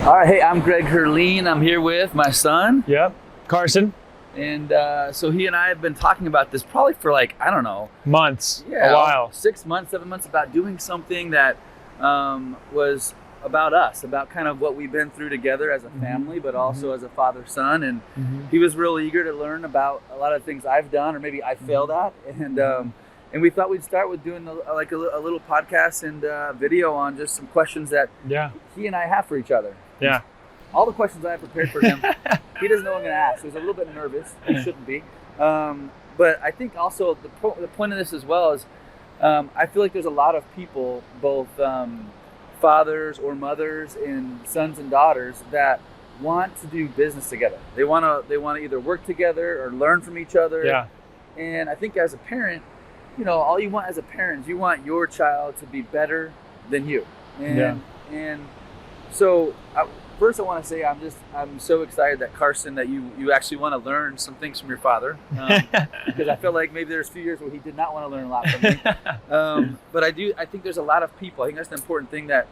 All right, hey, I'm Greg Herlean. I'm here with my son. Yep, Carson. And so he and I have been talking about this probably for like, I don't know. Months, a while. 6 months, 7 months, about doing something that was about us, about kind of what we've been through together as a family, but also as a father-son. And he was real eager to learn about a lot of things I've done or maybe I failed at. And we thought we'd start with doing a little podcast and video on just some questions that he and I have for each other. Yeah. All the questions I have prepared for him, he doesn't know what I'm going to ask. So he's a little bit nervous. He shouldn't be. But I think also the point of this as well is I feel like there's a lot of people, both fathers or mothers and sons and daughters, that want to do business together. They want to either work together or learn from each other. Yeah. And I think as a parent, you know, all you want as a parent is you want your child to be better than you. And so first I want to say I'm so excited that Carson, that you actually want to learn some things from your father, because I feel like maybe there's a few years where he did not want to learn a lot from me. But I think there's a lot of people. I think that's the important thing that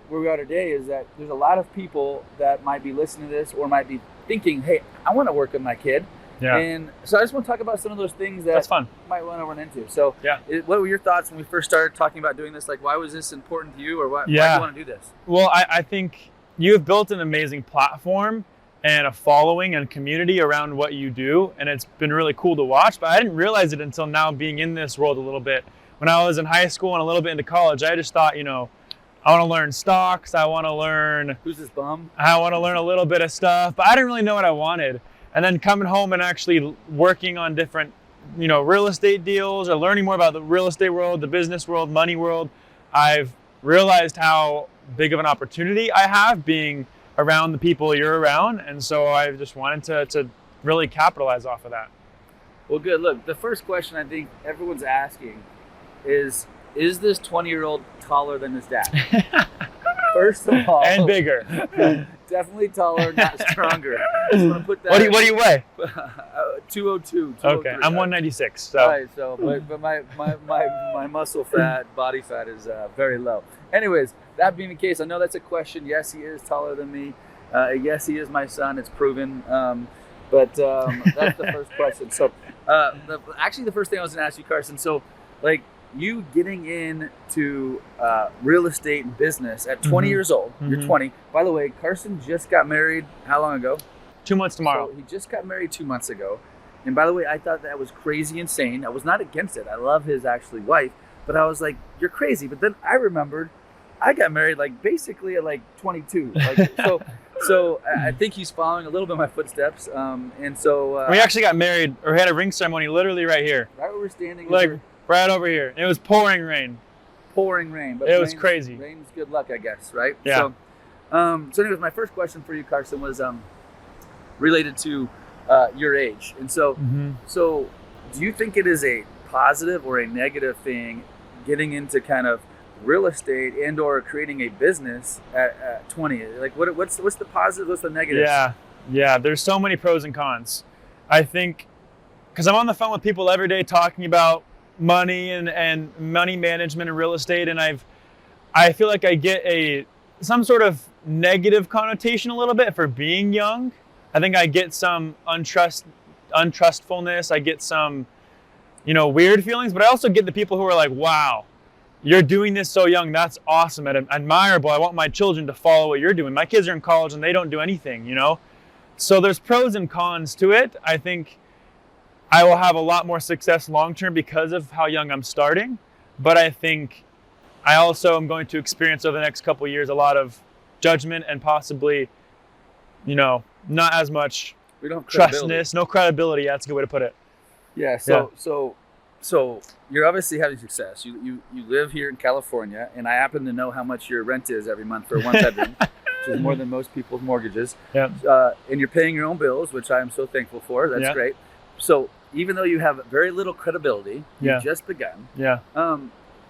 where we are today is that there's a lot of people that might be listening to this or might be thinking, hey, I want to work with my kid. Yeah. And so I just want to talk about some of those things that you might want to run into. So what were your thoughts when we first started talking about doing this? Like, why was this important to you, or why do you want to do this? Well, I think you have built an amazing platform and a following and community around what you do, and it's been really cool to watch, but I didn't realize it until now, being in this world a little bit. When I was in high school and a little bit into college, I just thought, you know, I want to learn stocks, I want to learn... Who's this bum? I want to learn a little bit of stuff, but I didn't really know what I wanted. And then coming home and actually working on different, you know, real estate deals or learning more about the real estate world, the business world, money world, I've realized how big of an opportunity I have being around the people you're around. And so I just wanted to really capitalize off of that. Well, good. Look, the first question I think everyone's asking is this 20-year-old taller than his dad? First of all. And bigger. Definitely taller, not stronger. Just want to put that what do you weigh? 202. Okay, I'm 196. So. Right. So, but my muscle fat, body fat is very low. Anyways, that being the case, I know that's a question. Yes, he is taller than me. Yes, he is my son. It's proven. But that's the first question. So, actually, the first thing I was going to ask you, Carson. So, like, you getting into real estate and business at 20 years old. You're 20. By the way, Carson just got married how long ago? 2 months tomorrow. So he just got married 2 months ago. And by the way, I thought that was crazy insane. I was not against it. I love his actually wife. But I was like, you're crazy. But then I remembered I got married like basically at like 22. Like, so I think he's following a little bit of my footsteps. And so... we actually got married, or had a ring ceremony literally right here. Right where we're standing. Like, right over here. It was pouring rain. Pouring rain. But it was crazy. Rain's good luck, I guess, right? Yeah. So anyways, my first question for you, Carson, was related to your age. And so, so do you think it is a positive or a negative thing getting into kind of real estate and or creating a business at 20? Like, what's the positive? What's the negative? Yeah. There's so many pros and cons. I think because I'm on the phone with people every day talking about money and money management and real estate, and I feel like I get some sort of negative connotation a little bit for being young. I think I get some untrustfulness. I get some, you know, weird feelings, but I also get the people who are like, wow, you're doing this so young. That's awesome and admirable. I want my children to follow what you're doing. My kids are in college and they don't do anything, you know? So there's pros and cons to it. I think I will have a lot more success long-term because of how young I'm starting. But I think I also am going to experience over the next couple of years a lot of judgment and possibly, you know, not as much trustness, no credibility. That's a good way to put it. Yeah. So you're obviously having success. You live here in California, and I happen to know how much your rent is every month for a one bedroom, which is more than most people's mortgages. Yeah. And you're paying your own bills, which I am so thankful for. That's great. So even though you have very little credibility, you've just begun. Yeah.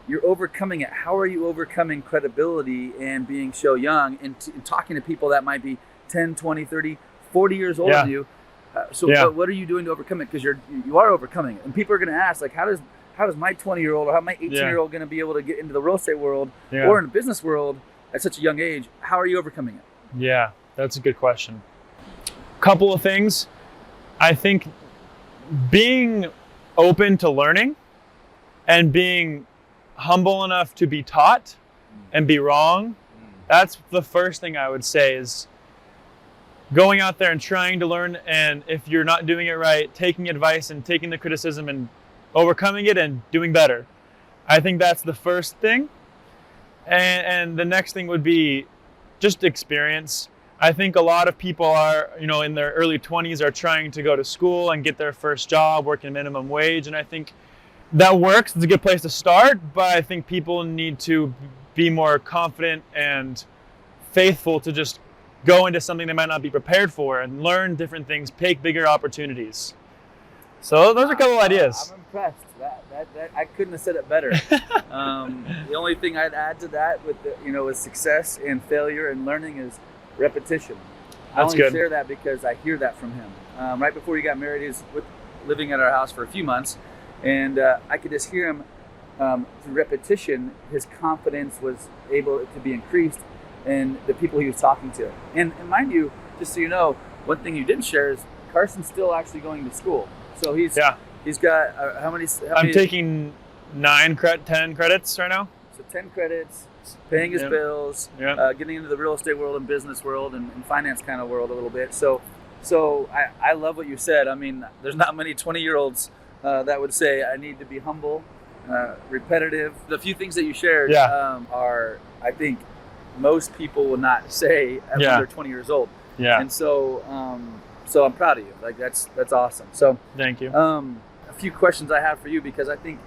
You're overcoming it. How are you overcoming credibility and being so young and talking to people that might be 10, 20, 30, 40 years older than you? But what are you doing to overcome it? Because you are overcoming it. And people are going to ask, like, how does my 20-year-old or how my 18-year-old going to be able to get into the real estate world or in the business world at such a young age? How are you overcoming it? Yeah, that's a good question. Couple of things. I think being open to learning and being humble enough to be taught and be wrong, that's the first thing I would say, is going out there and trying to learn, and if you're not doing it right, taking advice and taking the criticism and overcoming it and doing better. I think that's the first thing. And the next thing would be just experience. I think a lot of people are, in their early 20s are trying to go to school and get their first job, working minimum wage. And I think that works. It's a good place to start, but I think people need to be more confident and faithful to just go into something they might not be prepared for and learn different things, take bigger opportunities. So those are a couple ideas. I'm impressed. That I couldn't have said it better. The only thing I'd add to that with with success and failure and learning is repetition. I only share that because I hear that from him. Right before he got married, he was living at our house for a few months, and I could just hear him through repetition. His confidence was able to be increased in the people he was talking to. And mind you, just so you know, one thing you didn't share is Carson's still actually going to school. So he's got how many? I'm taking 10 credits right now. So 10 credits, paying his bills, getting into the real estate world and business world and finance kind of world a little bit. So I love what you said. I mean, there's not many 20-year-olds that would say I need to be humble, repetitive. The few things that you shared are, I think, most people will not say when they're 20 years old. Yeah. And so I'm proud of you. Like that's awesome. So thank you. A few questions I have for you, because I think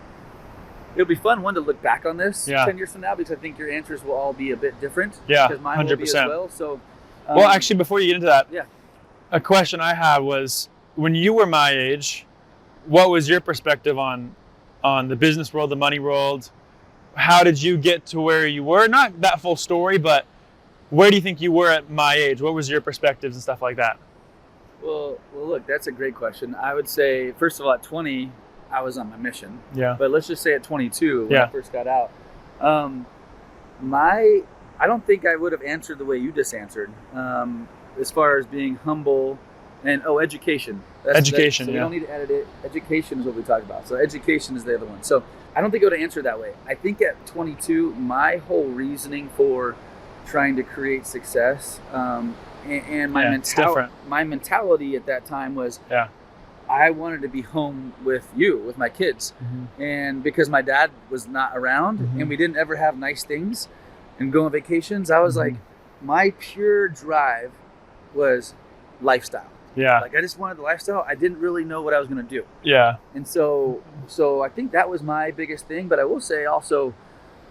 it'll be fun to look back on this 10 years from now, because I think your answers will all be a bit different. Yeah, because mine 100%. will be as well. So well, actually, before you get into that, a question I had was, when you were my age, what was your perspective on the business world, the money world? How did you get to where you were? Not that full story, but where do you think you were at my age? What was your perspectives and stuff like that? Well, look, that's a great question. I would say, first of all, at 20, I was on my mission. Yeah. But let's just say at 22, when I first got out, I don't think I would have answered the way you just answered, as far as being humble and education. Education. So we don't need to edit it. Education is what we talk about. So education is the other one. So I don't think I would have answered that way. I think at 22, my whole reasoning for trying to create success, and my mentality at that time was, I wanted to be home with you, with my kids. Mm-hmm. And because my dad was not around, and we didn't ever have nice things and go on vacations, I was like, my pure drive was lifestyle. Yeah. Like I just wanted the lifestyle. I didn't really know what I was going to do. Yeah. And so I think that was my biggest thing. But I will say also,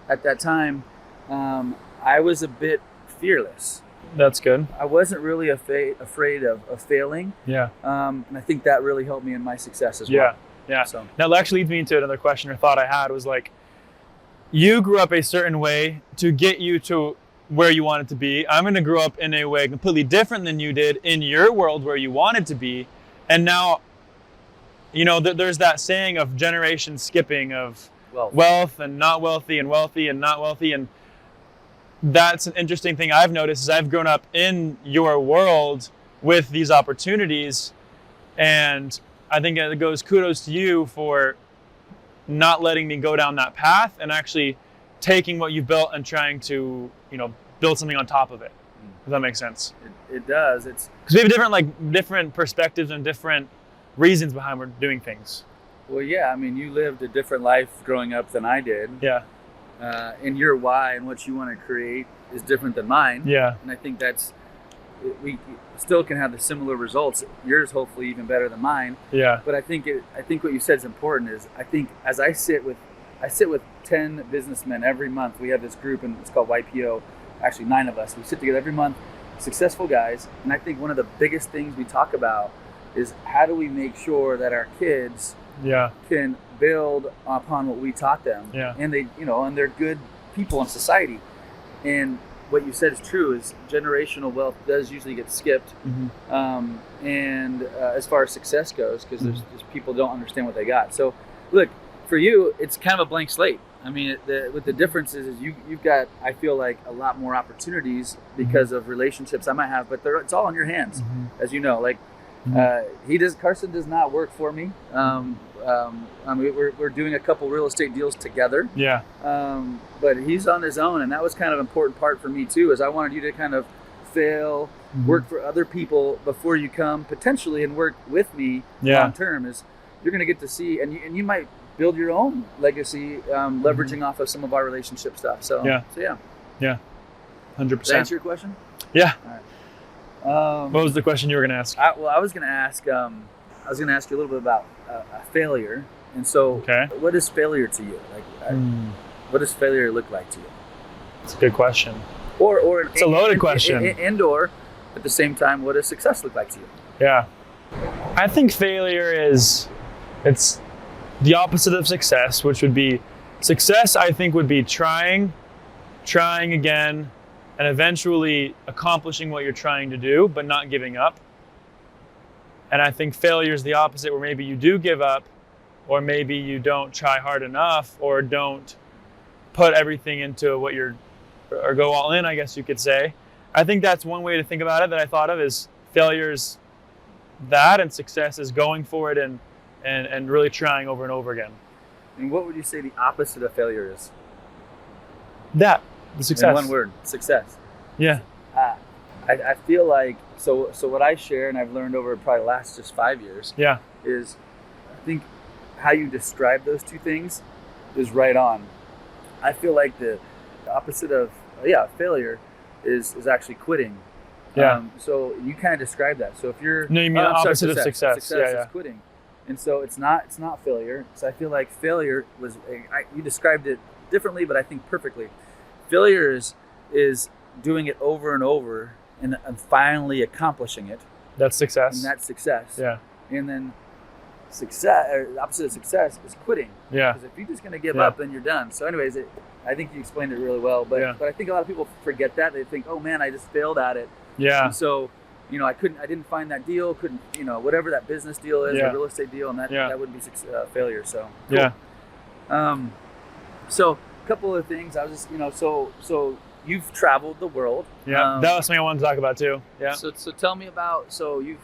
at that time, I was a bit fearless. That's good. I wasn't really afraid of failing. Yeah. And I think that really helped me in my success as well. Yeah. So now that actually leads me into another question or thought I had, was like, you grew up a certain way to get you to where you wanted to be. I'm going to grow up in a way completely different than you did in your world where you wanted to be. And now, there's that saying of generation skipping, of wealth and not wealthy and wealthy and not wealthy. And that's an interesting thing I've noticed, is I've grown up in your world with these opportunities. And I think it goes kudos to you for not letting me go down that path and actually taking what you've built and trying to, build something on top of it. Does that make sense? It does. It's because we have different perspectives and different reasons behind we're doing things. Well, yeah. I mean, you lived a different life growing up than I did. Yeah. And your why and what you want to create is different than mine. Yeah. And I think we still can have the similar results. Yours hopefully even better than mine. Yeah. But I think what you said is important. Is I think as I sit with 10 businessmen every month. We have this group, and it's called YPO. Actually, 9 of us. We sit together every month, successful guys. And I think one of the biggest things we talk about is how do we make sure that our kids can build upon what we taught them. Yeah. And they, and they're good people in society. And what you said is true, is generational wealth does usually get skipped. Mm-hmm. And as far as success goes, because there's people don't understand what they got. So look, for you, it's kind of a blank slate. I mean, with the differences is you've got, I feel like, a lot more opportunities because of relationships I might have, but it's all in your hands, as you know. Like, Carson does not work for me. I mean, we're doing a couple real estate deals together. Yeah. But he's on his own, and that was kind of an important part for me too. Is I wanted you to kind of fail, work for other people before you come potentially and work with me long term. Is you're going to get to see, and you might build your own legacy, leveraging off of some of our relationship stuff. So yeah. 100%. Did that answer your question? Yeah. All right. What was the question you were going to ask? I was going to ask you a little bit about failure. And so, what is failure to you? Like, what does failure look like to you? It's a good question. Or it's a loaded question. And at the same time, what does success look like to you? Yeah. I think failure it's the opposite of success, which would be success, I think, would be trying again, and eventually accomplishing what you're trying to do, but not giving up. And I think failure is the opposite, where maybe you do give up, or maybe you don't try hard enough, or don't put everything into or go all in, I guess you could say. I think that's one way to think about it that I thought of, is failure's that, and success is going for it and really trying over and over again. And what would you say the opposite of failure is? The success. In one word, success. Yeah. I feel like, so what I share, and I've learned over probably the last just 5 years, is I think how you describe those two things is right on. I feel like the opposite of failure is actually quitting. Yeah. So you kind of describe that. So if you're you mean the opposite of success. Success is quitting. And so it's not failure. So I feel like failure was you described it differently, but I think perfectly. Failure is doing it over and over and finally accomplishing it. That's success. And that's success. Yeah. And then success, or the opposite of success, is quitting. Yeah. Because if you're just going to give up, then you're done. So anyways, I think you explained it really well. But I think a lot of people forget that. They think, oh man, I just failed at it. Yeah. And so, I didn't find that deal, whatever that business deal is, a real estate deal, and that wouldn't be failure. So cool. Yeah. So a couple of things. I was just, so you've traveled the world. Yeah. That was something I wanted to talk about too. Yeah. So tell me about, you've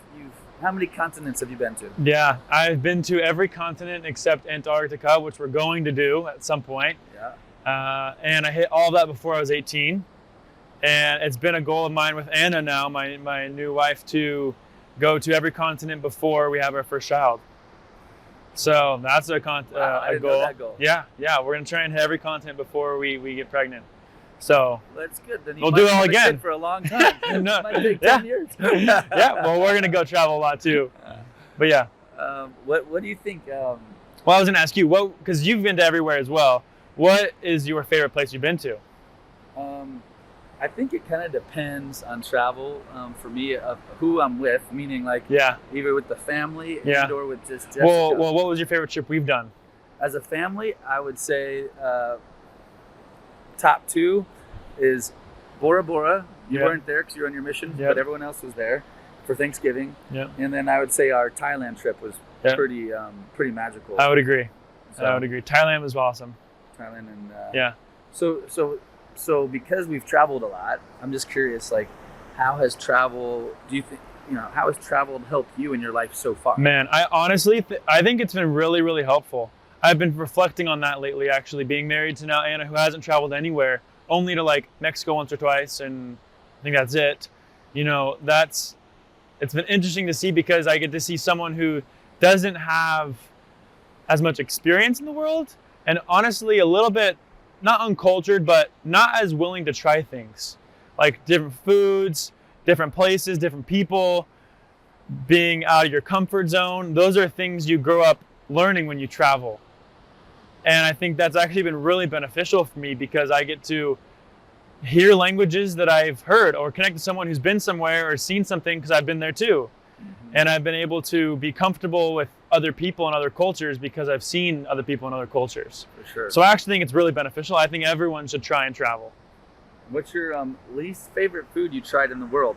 how many continents have you been to? Yeah, I've been to every continent except Antarctica, which we're going to do at some point. Yeah. And I hit all that before I was 18. And it's been a goal of mine with Anna now, my new wife, to go to every continent before we have our first child. So that's a goal. Know that goal. Yeah, we're gonna try and hit every continent before we get pregnant. So that's good. Then we'll do it all again for a long time. No, it might take 10 years. Yeah. Well, we're gonna go travel a lot too. But yeah. What do you think? Well, I was gonna ask you, because you've been to everywhere as well. What is your favorite place you've been to? I think it kind of depends on travel for me, of who I'm with, meaning like either with the family or with just Jessica. Well, what was your favorite trip we've done? As a family, I would say top 2 is Bora Bora. You weren't there because you were on your mission, but everyone else was there for Thanksgiving. Yeah. And then I would say our Thailand trip was pretty magical. I would agree. Thailand was awesome. Thailand and So because we've traveled a lot, I'm just curious, like, how has travel helped you in your life so far? Man, I honestly, I think it's been really, really helpful. I've been reflecting on that lately, actually, being married to now Anna, who hasn't traveled anywhere, only to like Mexico once or twice, and I think that's it. It's been interesting to see, because I get to see someone who doesn't have as much experience in the world, and honestly a little bit, not uncultured, but not as willing to try things. Like different foods, different places, different people, being out of your comfort zone. Those are things you grow up learning when you travel. And I think that's actually been really beneficial for me, because I get to hear languages that I've heard, or connect to someone who's been somewhere or seen something because I've been there too. Mm-hmm. And I've been able to be comfortable with other people and other cultures because I've seen other people in other cultures. For sure. So I actually think it's really beneficial. I think everyone should try and travel. What's your least favorite food you tried in the world?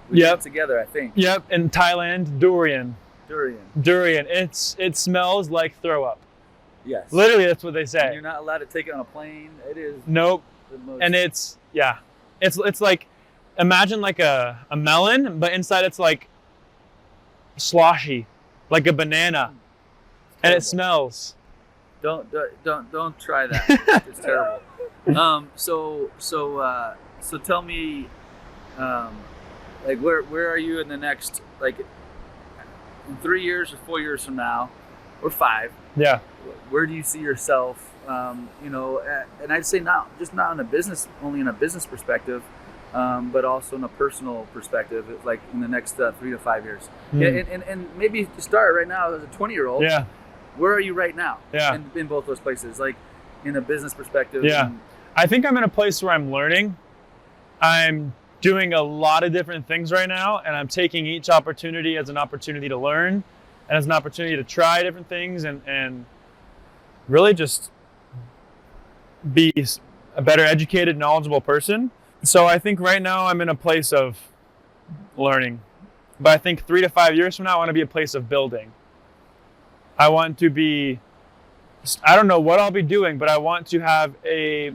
We did it together, I think. Yep, in Thailand, durian. Durian. It smells like throw up. Yes. Literally, that's what they And say. you're not allowed to take it on a plane. It is Nope. the most. And it's like, imagine like a melon, but inside it's like sloshy, like a banana, and it smells. Don't try that. It's terrible. So tell me, like where are you in the next, like in 3 years or 4 years from now, or 5? Yeah. Where do you see yourself? You know, and I'd say not in a business, only in a business perspective, but also in a personal perspective, like in the next 3 to 5 years. And maybe to start right now as a 20-year-old. Yeah. Where are you right now? Yeah. In both those places, like in a business perspective. Yeah. I think I'm in a place where I'm learning. I'm doing a lot of different things right now, and I'm taking each opportunity as an opportunity to learn and as an opportunity to try different things and really just be a better educated, knowledgeable person. So I think right now I'm in a place of learning, but I think 3 to 5 years from now, I want to be a place of building. I want to be, I don't know what I'll be doing, but I want to have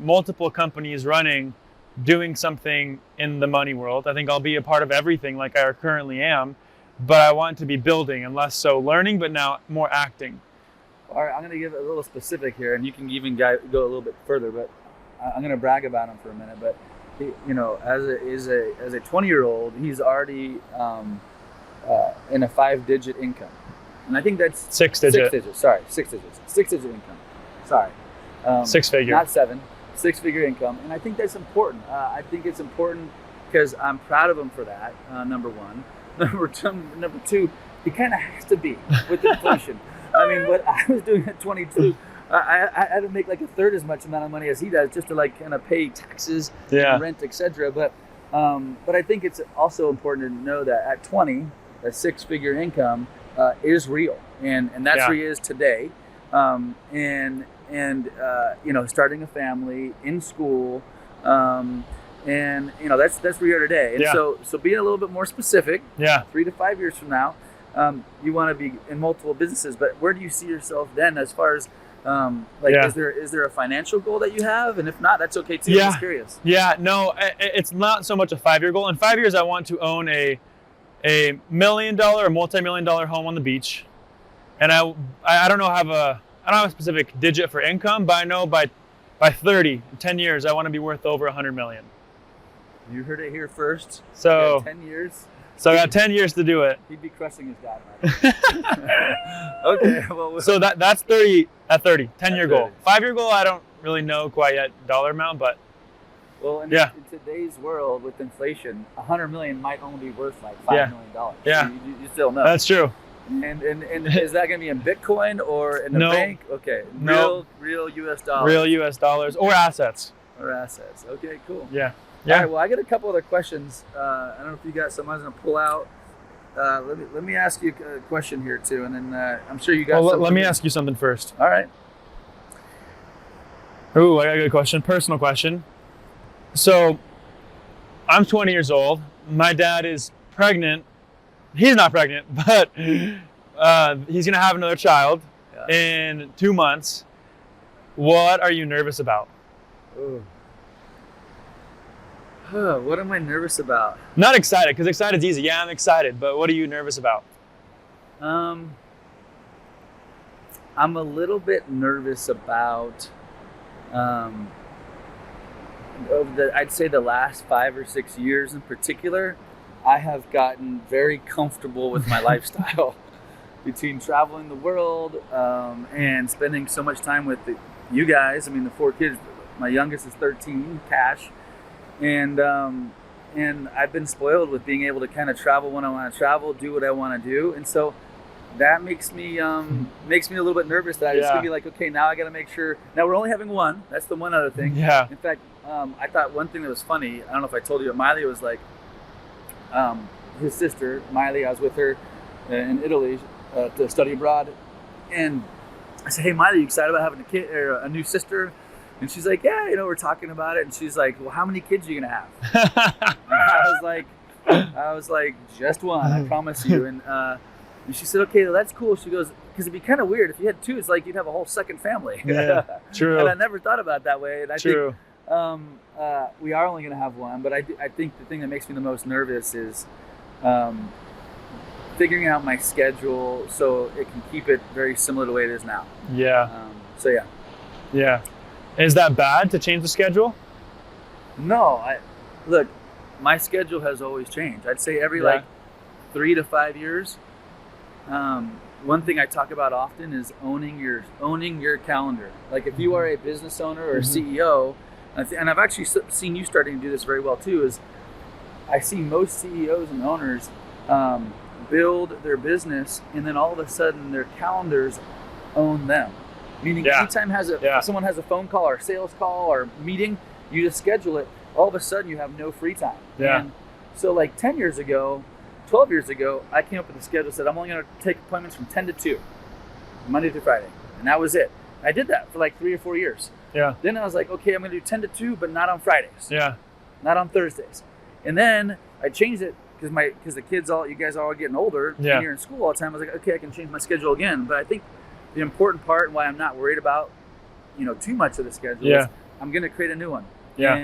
multiple companies running, doing something in the money world. I think I'll be a part of everything like I currently am, but I want to be building and less so learning, but now more acting. All right, I'm going to give it a little specific here, and you can even go a little bit further, but I'm going to brag about him for a minute. But you know, as a 20-year-old, he's already in a 5-digit income. And I think that's 6 digit. 6 digits. Sorry, 6 digits. 6-digit income. Sorry. 6 figure. Not 7. 6-figure income. And I think that's important. I think it's important because I'm proud of him for that, number one. Number two, he kind of has to be with inflation. I mean, what I was doing at 22, I had to make like a third as much amount of money as he does just to like kind of pay taxes, rent, etc. But I think it's also important to know that at 20, a 6-figure income is real, and that's where he is today, and you know, starting a family, in school, and you know, that's where you are today. And so being a little bit more specific, 3 to 5 years from now, you want to be in multiple businesses, but where do you see yourself then, as far as is there a financial goal that you have? And if not, that's okay too. I'm just curious. No, it's not so much a 5-year goal. In 5 years, I want to own a $1 million or multi-million-dollar home on the beach, and I don't have a specific digit for income, but I know by 10 years I want to be worth over 100 million. You heard it here first. So 10 years. So I got 10 years to do it. He'd be crushing his dad. Okay. Well. So that's 30 at 30. 10-year goal. 5-year goal, I don't really know quite yet dollar amount, but. Well, in today's world with inflation, 100 million might only be worth like $5 million. Yeah. So you still know. That's true. And is that going to be in Bitcoin or in the bank? Okay. Real US dollars. Real US dollars or assets. Okay, cool. Yeah. All right, well, I got a couple other questions. I don't know if you got some I was going to pull out. Let me ask you a question here too, and then I'm sure you got. Well, let me ask you something first. All right. Ooh, I got a good question. Personal question. So, I'm 20 years old. My dad is pregnant. He's not pregnant, but he's going to have another child in 2 months. What are you nervous about? Ooh. What am I nervous about? Not excited, because excited is easy. Yeah, I'm excited, but what are you nervous about? I'm a little bit nervous about I'd say the last 5 or 6 years in particular. I have gotten very comfortable with my lifestyle between traveling the world and spending so much time with you guys. I mean, the 4 kids. My youngest is 13, Cash. And I've been spoiled with being able to kind of travel when I want to travel, do what I want to do, and so that makes me a little bit nervous that it's gonna be like, okay, now I got to make sure. Now we're only having one. That's the one other thing. Yeah. In fact, I thought one thing that was funny. I don't know if I told you, but Miley was like, his sister Miley. I was with her in Italy to study abroad, and I said, "Hey, Miley, you excited about having a kid or a new sister?" And she's like, yeah, you know, we're talking about it. And she's like, well, how many kids are you gonna have? And I was like, just one, I promise you. And And she said, okay, well, that's cool. She goes, because it'd be kind of weird if you had two. It's like you'd have a whole second family. Yeah, true. And I never thought about that way. And I True. think we are only going to have one. But I think the thing that makes me the most nervous is figuring out my schedule so it can keep it very similar to the way it is now. Yeah. So yeah. Yeah. Is that bad to change the schedule? No, look, my schedule has always changed. I'd say every like 3 to 5 years. One thing I talk about often is owning your calendar. Like if you are a business owner or a CEO, and I've actually seen you starting to do this very well too, is I see most CEOs and owners build their business and then all of a sudden their calendars own them. Meaning anytime someone has a phone call or a sales call or meeting, you just schedule it. All of a sudden you have no free time. Yeah. And so like 10 years ago, 12 years ago, I came up with a schedule, said I'm only going to take appointments from 10 to 2, Monday through Friday. And that was it. I did that for like 3 or 4 years. Yeah. Then I was like, okay, I'm going to do 10 to 2, but not on Fridays. Yeah. Not on Thursdays. And then I changed it because the kids you guys are all getting older. Yeah. And you're in school all the time. I was like, okay, I can change my schedule again. But I think the important part and why I'm not worried about, too much of the schedule is I'm going to create a new one. Yeah.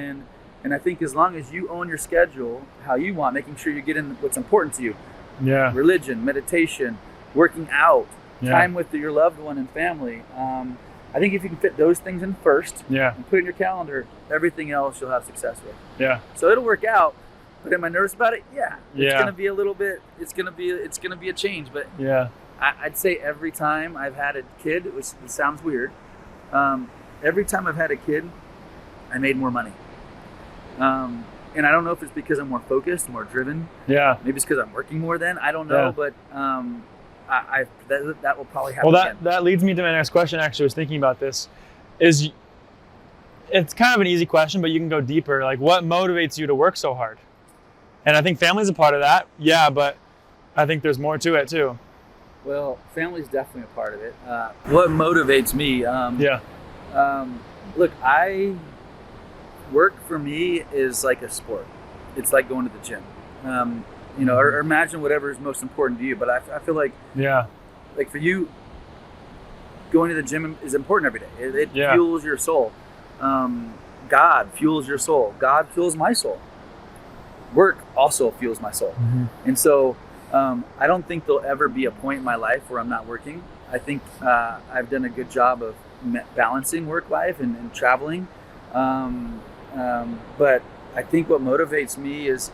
And I think as long as you own your schedule how you want, making sure you get in what's important to you. Yeah. Religion, meditation, working out, time with your loved one and family. I think if you can fit those things in first and put it in your calendar, everything else you'll have success with. Yeah. So it'll work out. But am I nervous about it? Yeah. It's Yeah. gonna be a little bit. It's gonna be a change. But I'd say every time I've had a kid, which sounds weird, every time I've had a kid, I made more money. And I don't know if it's because I'm more focused, more driven. Yeah. Maybe it's because I'm working more then. I don't know, Yeah. but that will probably happen. Well, again. that leads me to my next question. Actually, I was thinking about this. It's kind of an easy question, but you can go deeper. Like, what motivates you to work so hard? And I think family's a part of that. Yeah, but I think there's more to it too. Well, family's definitely a part of it. What motivates me? Look, work for me is like a sport. It's like going to the gym. Or imagine whatever is most important to you. But I feel like, like for you, going to the gym is important every day. It fuels your soul. God fuels your soul. God fuels my soul. Work also fuels my soul. Mm-hmm. And so I don't think there'll ever be a point in my life where I'm not working. I think I've done a good job of balancing work life and traveling. But I think what motivates me is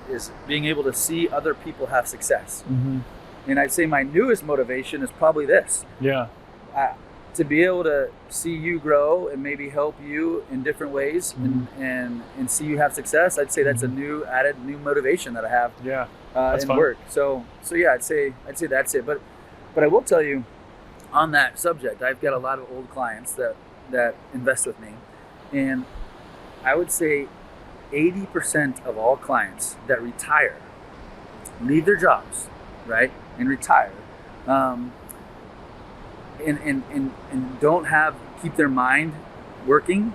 being able to see other people have success. Mm-hmm. And I'd say my newest motivation is probably this. Yeah. To be able to see you grow and maybe help you in different ways and see you have success, I'd say that's a new motivation that I have in fun. Work. So yeah, I'd say that's it. But I will tell you on that subject, I've got a lot of old clients that invest with me. And I would say 80% of all clients that retire, leave their jobs, right, and retire, and don't keep their mind working,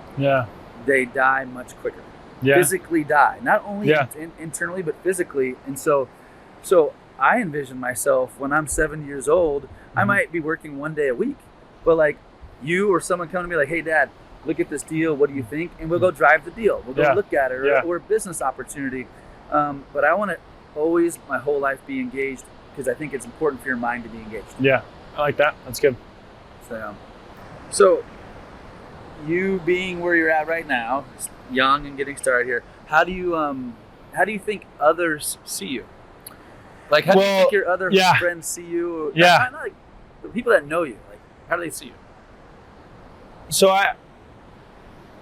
they die much quicker. Physically die, not only internally but physically. And so I envision myself when I'm 70 years old, I might be working 1 day a week, but like you or someone come to me like, hey Dad, look at this deal, what do you think? And we'll go drive the deal, we'll go look at it, or a business opportunity. But I want to always my whole life be engaged, because I think it's important for your mind to be engaged. I like that. That's good. So you being where you're at right now, young and getting started here, how do you think others see you? Like, how do you think your other friends see you? Not like the people that know you. Like, how do they see you? So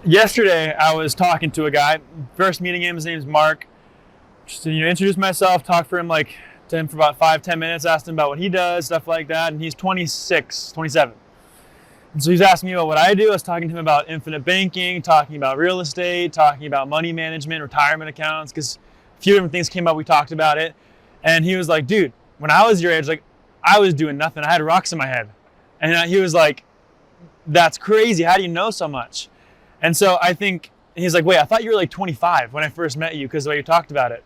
yesterday I was talking to a guy. First meeting him, his name's Mark. Just to introduce myself, talk to him for about 5-10 minutes, asked him about what he does, stuff like that. And he's 26, 27. And so he's asking me about what I do. I was talking to him about infinite banking, talking about real estate, talking about money management, retirement accounts, because a few different things came up. We talked about it. And he was like, dude, when I was your age, like, I was doing nothing. I had rocks in my head. And he was like, that's crazy. How do you know so much? And so I think, he's like, wait, I thought you were like 25 when I first met you because of the way you talked about it.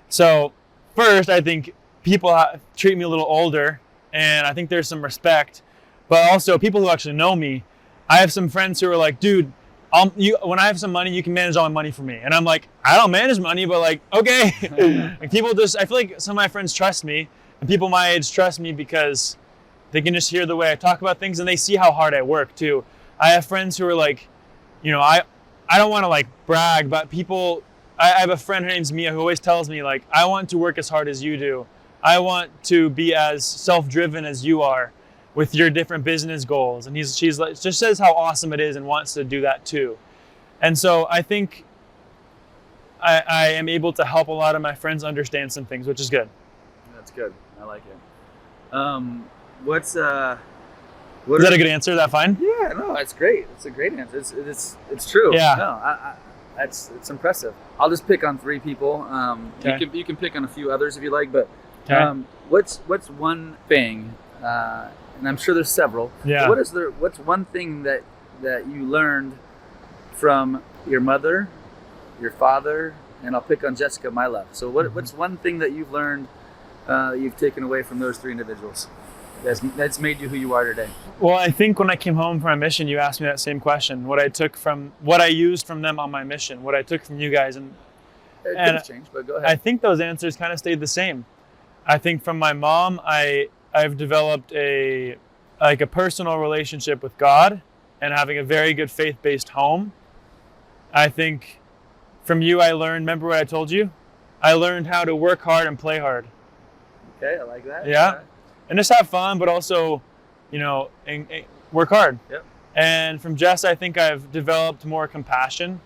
So first, I think people treat me a little older and I think there's some respect, but also people who actually know me. I have some friends who are like, dude, when I have some money, you can manage all my money for me. And I'm like, I don't manage money, but like, okay. Like people just, I feel like some of my friends trust me, and people my age trust me because they can just hear the way I talk about things, and they see how hard I work too. I have friends who are like, I don't want to like brag, but I have a friend, her name's Mia, who always tells me like, I want to work as hard as you do. I want to be as self-driven as you are with your different business goals. And she's like, just says how awesome it is and wants to do that too. And so I think I am able to help a lot of my friends understand some things, which is good. That's good. I like it. Is that a good answer? Is that fine? Yeah, no, it's great. It's a great answer. It's true. Yeah. No, it's impressive. I'll just pick on 3 people. Okay. You can pick on a few others if you like, but Okay. What's one thing? And I'm sure there's several. Yeah. What's one thing that you learned from your mother, your father, and I'll pick on Jessica, my love. So what's one thing that you've learned, you've taken away from those 3 individuals that's made you who you are today? Well, I think when I came home from my mission, you asked me that same question. What I used from them on my mission, what I took from you guys, and It could have changed, but go ahead. I think those answers kind of stayed the same. I think from my mom, I've developed a personal relationship with God and having a very good faith-based home. I think from you, I learned, remember what I told you? I learned how to work hard and play hard. Okay, I like that. Yeah. And just have fun, but also, work hard. Yep. And from Jess, I think I've developed more compassion.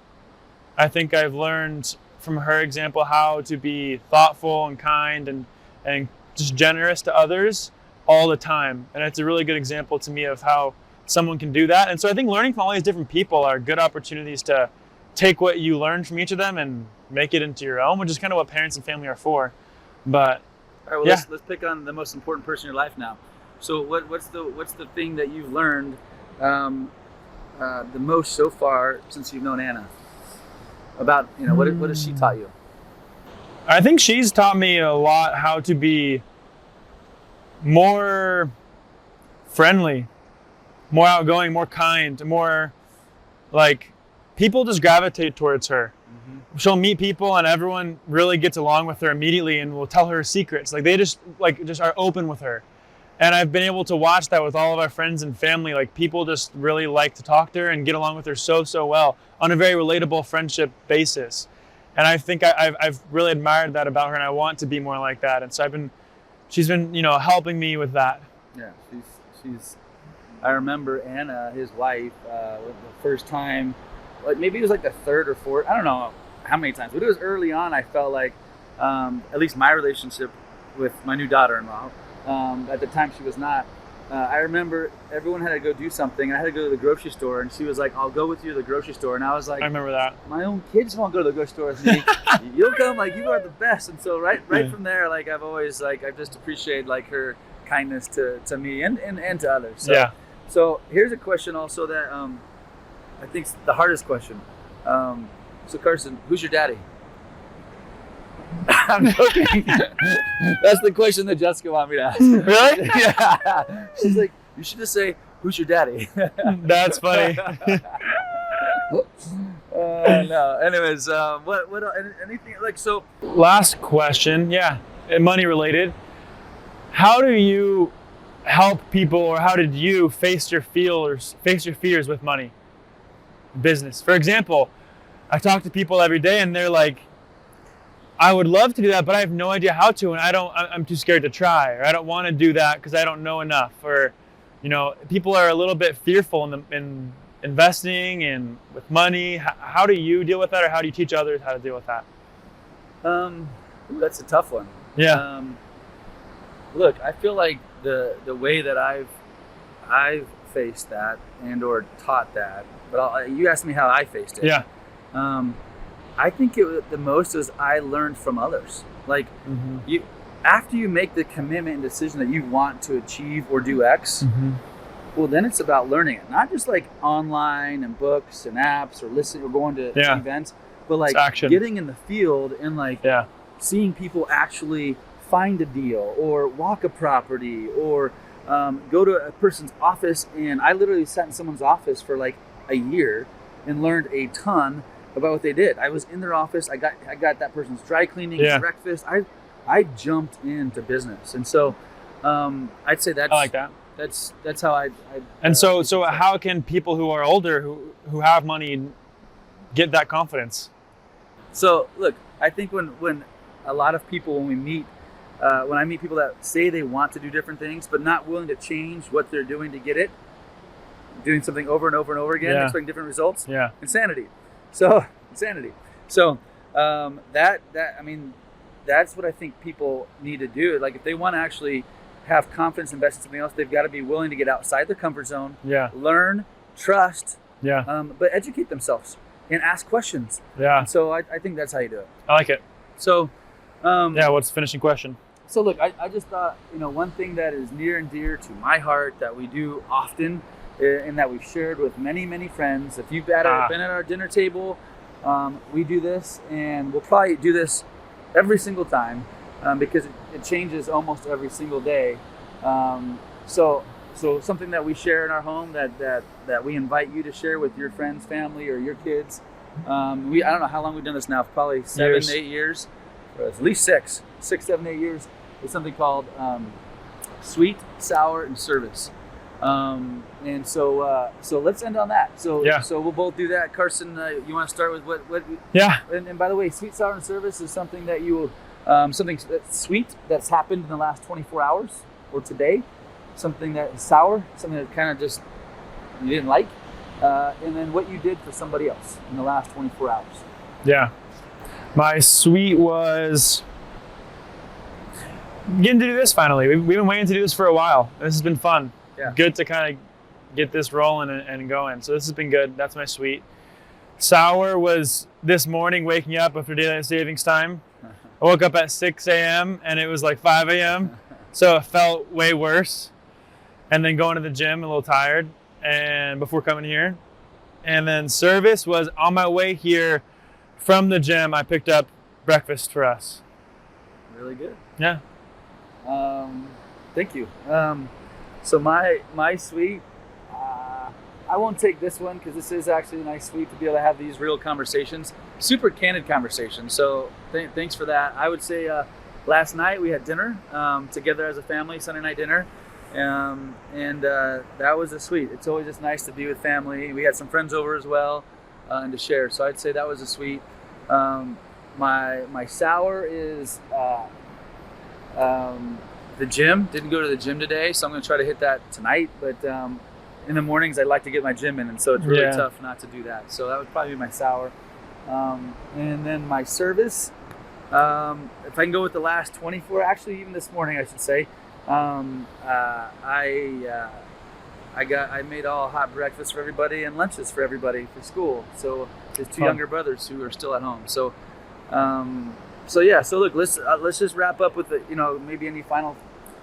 I think I've learned from her example how to be thoughtful and kind and just generous to others all the time. And it's a really good example to me of how someone can do that. And so I think learning from all these different people are good opportunities to take what you learn from each of them and make it into your own, which is kind of what parents and family are for. But all right, well, let's pick on the most important person in your life now. So what's the thing that you've learned the most so far since you've known Anna? About what has she taught you? I think she's taught me a lot how to be more friendly, more outgoing, more kind, more like people just gravitate towards her. Mm-hmm. She'll meet people and everyone really gets along with her immediately and will tell her secrets. Like they just are open with her. And I've been able to watch that with all of our friends and family. Like people just really like to talk to her and get along with her so well on a very relatable friendship basis. And I think I've really admired that about her, and I want to be more like that. And so she's been helping me with that. Yeah, she's. I remember Anna, his wife, the first time, like maybe it was like the 3rd or 4th. I don't know how many times, but it was early on. I felt like, at least my relationship with my new daughter-in-law. At the time, she was not. I remember everyone had to go do something. I had to go to the grocery store, and she was like, "I'll go with you to the grocery store." And I was like, I remember that. My own kids won't go to the grocery store with me. You'll come, like you are the best. And so right from there, like I've always I've just appreciated like her kindness to me and to others. So, yeah. So here's a question also that I think's the hardest question. So Carson, who's your daddy? I'm joking. That's the question that Jessica wanted me to ask. Really? Yeah. She's like, you should just say, who's your daddy? That's funny. No. Anyways, what anything like so? Last question, yeah, money related. How do you help people, or how did you face your fears with money? Business, for example, I talk to people every day, and they're like, I would love to do that, but I have no idea how to, and I'm too scared to try, or I don't want to do that because I don't know enough, or, people are a little bit fearful in investing and with money. How do you deal with that, or how do you teach others how to deal with that? That's a tough one. Yeah. Look, I feel like the way that I've faced that and or taught that, but you asked me how I faced it. Yeah. I think the most is I learned from others. Like after you make the commitment and decision that you want to achieve or do X, well, then it's about learning it. Not just like online and books and apps or listening or going to events, but like getting in the field and like seeing people actually find a deal or walk a property or go to a person's office. And I literally sat in someone's office for like a year and learned a ton about what they did. I was in their office. I got that person's dry cleaning, breakfast. I jumped into business. And so I'd say that's, I like that. That's how I and so how can people who are older who have money get that confidence? So look, I think when a lot of people, when we meet, when I meet people that say they want to do different things, but not willing to change what they're doing to get it, doing something over and over and over again, expecting different results, insanity. So insanity. So that I mean, that's what I think people need to do. Like if they want to actually have confidence, invest in something else, they've got to be willing to get outside their comfort zone, learn, trust, but educate themselves and ask questions. And so I think that's how you do it. I like it. So what's the finishing question? So look, I just thought, one thing that is near and dear to my heart that we do often and that we've shared with many, many friends. If you've been at our dinner table, we do this, and we'll probably do this every single time because it changes almost every single day. So something that we share in our home that we invite you to share with your friends, family, or your kids. I don't know how long we've done this now, probably 7, 8 years, or at least 6, 7, 8 years. It's something called Sweet, Sour, and Service. And so let's end on that. So we'll both do that. Carson, you want to start with what? Yeah. And by the way, Sweet, Sour, and Service is something that you something that's sweet that's happened in the last 24 hours or today. Something that is sour, something that kind of just you didn't like, and then what you did for somebody else in the last 24 hours. Yeah. My sweet was getting to do this finally. We've been waiting to do this for a while. This has been fun. Yeah. Good to kind of get this rolling and going. So this has been good. That's my sweet. Sour was this morning waking up after daylight savings time. I woke up at 6 a.m. and it was like 5 a.m. So it felt way worse. And then going to the gym a little tired and before coming here. And then service was on my way here from the gym. I picked up breakfast for us. Really good. Yeah. Thank you. So my sweet, I won't take this one because this is actually a nice sweet to be able to have these real conversations, super candid conversations. So thanks for that. I would say last night we had dinner together as a family, Sunday night dinner. And that was a sweet. It's always just nice to be with family. We had some friends over as well and to share. So I'd say that was a sweet. My sour is the gym. Didn't go to the gym today, so I'm going to try to hit that tonight. But in the mornings, I like to get my gym in, and so it's really tough not to do that. So that would probably be my sour. And then my service, if I can go with the last 24, actually even this morning, I should say, I made all hot breakfast for everybody and lunches for everybody for school. So there's 2 younger brothers who are still at home. So look, let's just wrap up with maybe any final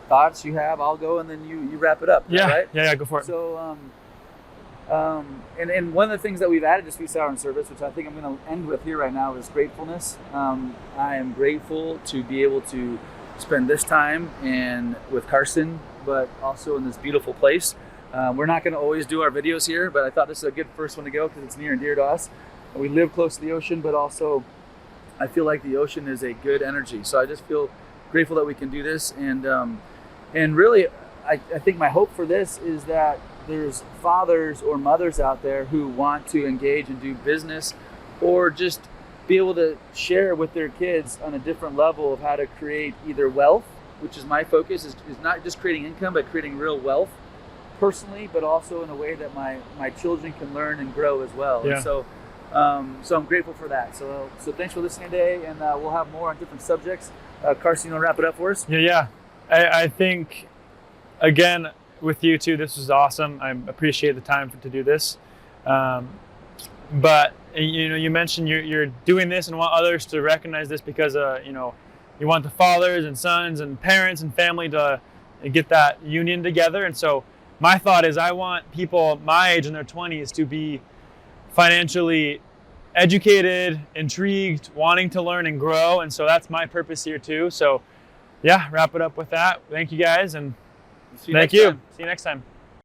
thoughts you have. I'll go and then you wrap it up. Yeah, right? Yeah, go for it. So and one of the things that we've added to Sweet, Sour, and Service, which I think I'm going to end with here right now, is gratefulness. I am grateful to be able to spend this time with Carson, but also in this beautiful place. We're not going to always do our videos here, but I thought this is a good first one to go because it's near and dear to us. We live close to the ocean, but also I feel like the ocean is a good energy. So I just feel grateful that we can do this. And really, I think my hope for this is that there's fathers or mothers out there who want to engage and do business or just be able to share with their kids on a different level of how to create either wealth, which is my focus, is not just creating income, but creating real wealth personally, but also in a way that my children can learn and grow as well. Yeah. And so I'm grateful for that. So thanks for listening today, and we'll have more on different subjects. Carson, you want to wrap it up for us? Yeah. I think, again, with you too, this was awesome. I appreciate the time to do this. But you mentioned you're doing this and want others to recognize this because you want the fathers and sons and parents and family to get that union together. And so my thought is I want people my age in their 20s to be financially educated, intrigued, wanting to learn and grow. And so that's my purpose here too. So yeah, wrap it up with that. Thank you guys, and See thank next you. time. See you next time.